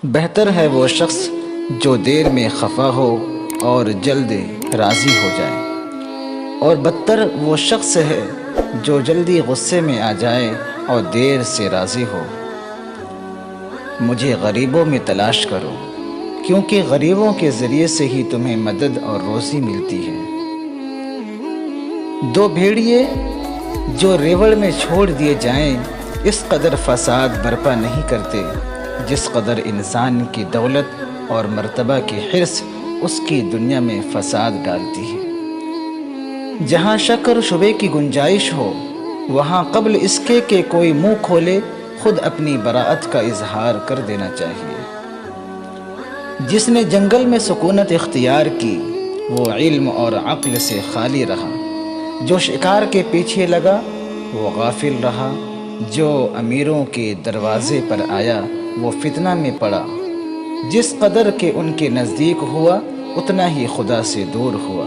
بہتر ہے وہ شخص جو دیر میں خفا ہو اور جلد راضی ہو جائے، اور بدتر وہ شخص ہے جو جلدی غصے میں آ جائے اور دیر سے راضی ہو۔ مجھے غریبوں میں تلاش کرو، کیونکہ غریبوں کے ذریعے سے ہی تمہیں مدد اور روزی ملتی ہے۔ دو بھیڑیے جو ریوڑ میں چھوڑ دیے جائیں اس قدر فساد برپا نہیں کرتے جس قدر انسان کی دولت اور مرتبہ کی حرص اس کی دنیا میں فساد ڈالتی ہے۔ جہاں شک اور شبے کی گنجائش ہو، وہاں قبل اس کے کہ کوئی منہ کھولے خود اپنی براءت کا اظہار کر دینا چاہیے۔ جس نے جنگل میں سکونت اختیار کی وہ علم اور عقل سے خالی رہا، جو شکار کے پیچھے لگا وہ غافل رہا، جو امیروں کے دروازے پر آیا وہ فتنہ میں پڑا۔ جس قدر کہ ان کے نزدیک ہوا اتنا ہی خدا سے دور ہوا۔